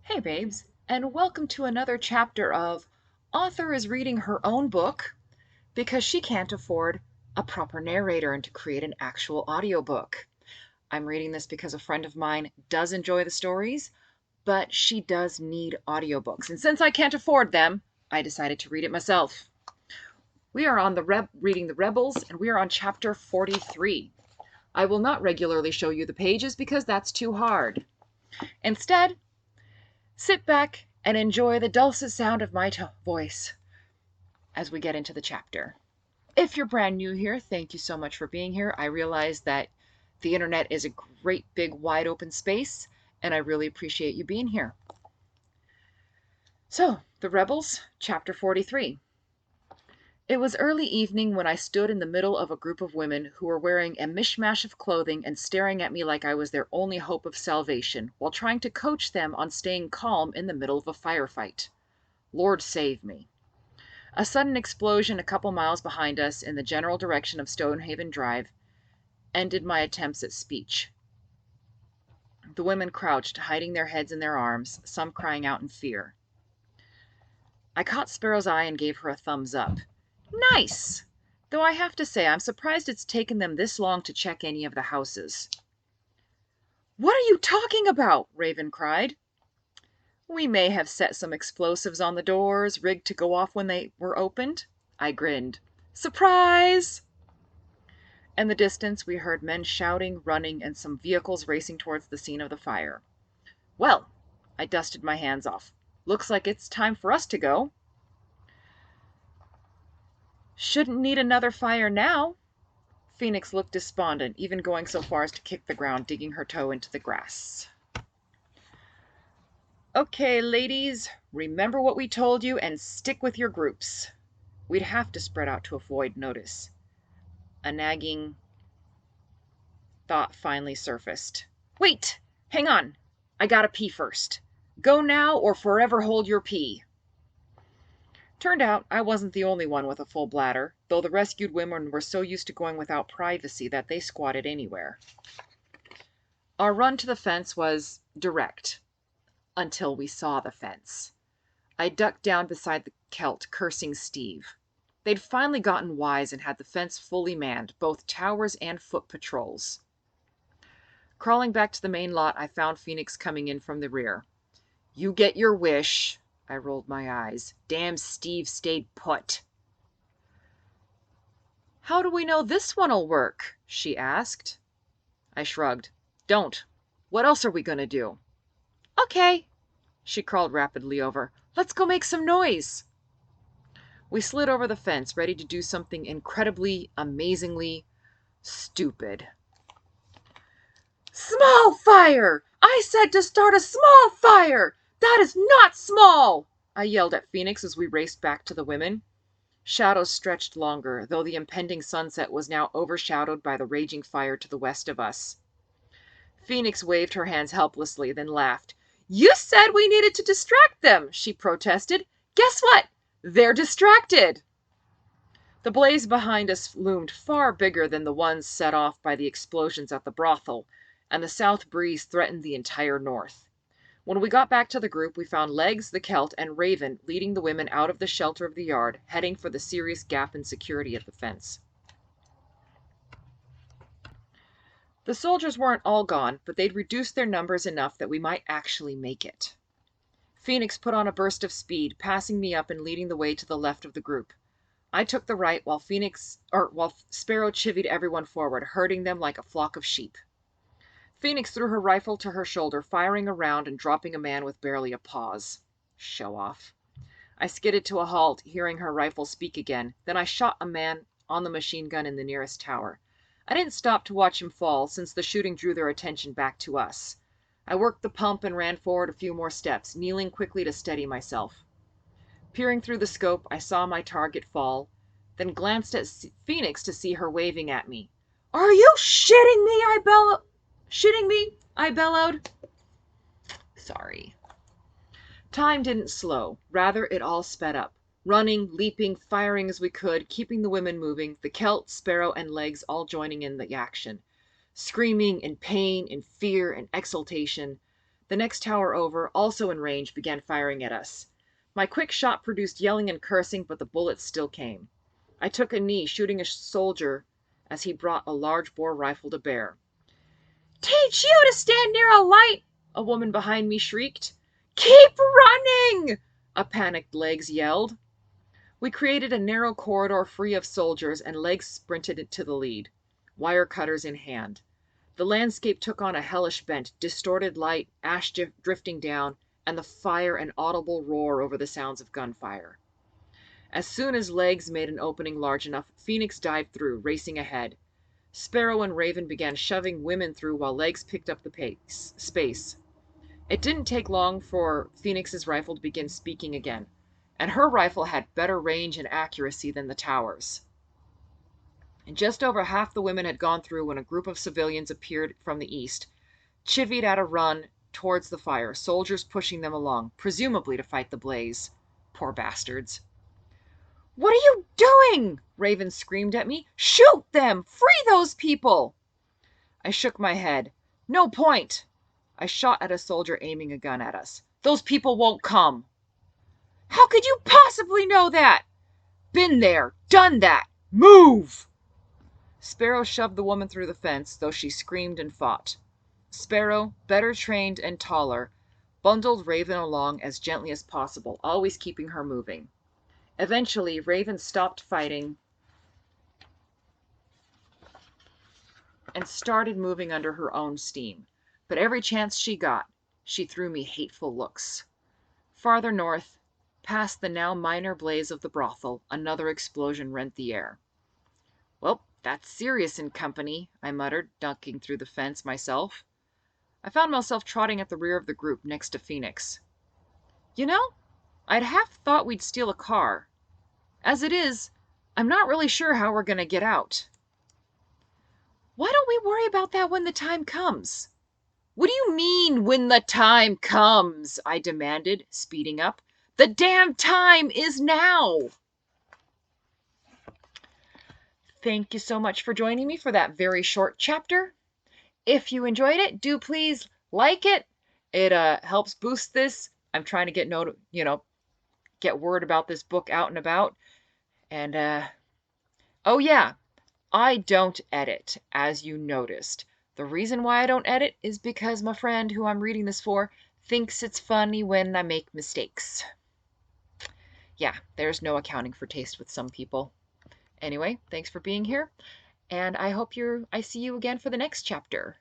Hey babes, and welcome to another chapter of Author is reading her own book because she can't afford a proper narrator and to create an actual audiobook. I'm reading this because a friend of mine does enjoy the stories, but she does need audiobooks. And since I can't afford them, I decided to read it myself. We are on reading The Rebels, and we are on chapter 43. I will not regularly show you the pages because that's too hard. Instead, sit back and enjoy the dulcet sound of my voice as we get into the chapter. If you're brand new here, thank you so much for being here. I realize that the internet is a great big wide open space, and I really appreciate you being here. So, The Rebels, chapter 43. It was early evening when I stood in the middle of a group of women who were wearing a mishmash of clothing and staring at me like I was their only hope of salvation, while trying to coach them on staying calm in the middle of a firefight. Lord save me. A sudden explosion a couple miles behind us in the general direction of Stonehaven Drive ended my attempts at speech. The women crouched, hiding their heads in their arms, some crying out in fear. I caught Sparrow's eye and gave her a thumbs up. Nice! Though I have to say, I'm surprised it's taken them this long to check any of the houses. What are you talking about? Raven cried. We may have set some explosives on the doors, rigged to go off when they were opened. I grinned. Surprise! In the distance, we heard men shouting, running, and some vehicles racing towards the scene of the fire. Well, I dusted my hands off. Looks like it's time for us to go. Shouldn't need another fire now. Phoenix looked despondent, even going so far as to kick the ground, digging her toe into the grass. Okay, ladies, remember what we told you and stick with your groups. We'd have to spread out to avoid notice. A nagging thought finally surfaced. Wait! Hang on! I gotta pee first. Go now or forever hold your pee. Turned out I wasn't the only one with a full bladder, though the rescued women were so used to going without privacy that they squatted anywhere. Our run to the fence was direct, until we saw the fence. I ducked down beside the Celt, cursing Steve. They'd finally gotten wise and had the fence fully manned, both towers and foot patrols. Crawling back to the main lot, I found Phoenix coming in from the rear. You get your wish. I rolled my eyes. Damn Steve stayed put. How do we know this one'll work? She asked. I shrugged. Don't. What else are we gonna do? Okay. She crawled rapidly over. Let's go make some noise. We slid over the fence, ready to do something incredibly, amazingly stupid. Small fire! I said to start a small fire! That is not small! I yelled at Phoenix as we raced back to the women. Shadows stretched longer, though the impending sunset was now overshadowed by the raging fire to the west of us. Phoenix waved her hands helplessly, then laughed. You said we needed to distract them, she protested. Guess what? They're distracted. The blaze behind us loomed far bigger than the ones set off by the explosions at the brothel, and the south breeze threatened the entire north. When we got back to the group, we found Legs, the Celt, and Raven leading the women out of the shelter of the yard, heading for the serious gap in security at the fence. The soldiers weren't all gone, but they'd reduced their numbers enough that we might actually make it. Phoenix put on a burst of speed, passing me up and leading the way to the left of the group. I took the right while Sparrow chivied everyone forward, herding them like a flock of sheep. Phoenix threw her rifle to her shoulder, firing a round and dropping a man with barely a pause. Show off. I skidded to a halt, hearing her rifle speak again. Then I shot a man on the machine gun in the nearest tower. I didn't stop to watch him fall, since the shooting drew their attention back to us. I worked the pump and ran forward a few more steps, kneeling quickly to steady myself. Peering through the scope, I saw my target fall, then glanced at Phoenix to see her waving at me. Are you shitting me? I bellowed. Sorry. Time didn't slow. Rather, it all sped up. Running, leaping, firing as we could, keeping the women moving, the Celt, Sparrow, and Legs all joining in the action. Screaming in pain, in fear, and exultation. The next tower over, also in range, began firing at us. My quick shot produced yelling and cursing, but the bullets still came. I took a knee, shooting a soldier as he brought a large bore rifle to bear. "Teach you to stand near a light!" a woman behind me shrieked. "Keep running!" a panicked Legs yelled. We created a narrow corridor free of soldiers, and Legs sprinted to the lead, wire cutters in hand. The landscape took on a hellish bent, distorted light, ash drifting down, and the fire an audible roar over the sounds of gunfire. As soon as Legs made an opening large enough, Phoenix dived through, racing ahead. Sparrow and Raven began shoving women through while Legs picked up the space. It didn't take long for Phoenix's rifle to begin speaking again, and her rifle had better range and accuracy than the towers. And just over half the women had gone through when a group of civilians appeared from the east, chivied at a run towards the fire, soldiers pushing them along, presumably to fight the blaze. Poor bastards. "What are you doing?" Raven screamed at me. "Shoot them! Free those people!" I shook my head. "No point." I shot at a soldier aiming a gun at us. "Those people won't come." "How could you possibly know that?" "Been there, done that. Move!" Sparrow shoved the woman through the fence, though she screamed and fought. Sparrow, better trained and taller, bundled Raven along as gently as possible, always keeping her moving. Eventually, Raven stopped fighting and started moving under her own steam. But every chance she got, she threw me hateful looks. Farther north, past the now minor blaze of the brothel, another explosion rent the air. "Well, that's Sirius and company," I muttered, ducking through the fence myself. I found myself trotting at the rear of the group next to Phoenix. "You know, I'd half thought we'd steal a car. As it is, I'm not really sure how we're going to get out." "Why don't we worry about that when the time comes?" "What do you mean, when the time comes?" I demanded, speeding up. "The damn time is now!" Thank you so much for joining me for that very short chapter. If you enjoyed it, do please like it. It helps boost this. I'm trying to get word about this book out and about. And oh yeah, I don't edit, as you noticed. The reason why I don't edit is because my friend who I'm reading this for thinks it's funny when I make mistakes. Yeah, there's no accounting for taste with some people. Anyway, thanks for being here, and I hope I see you again for the next chapter.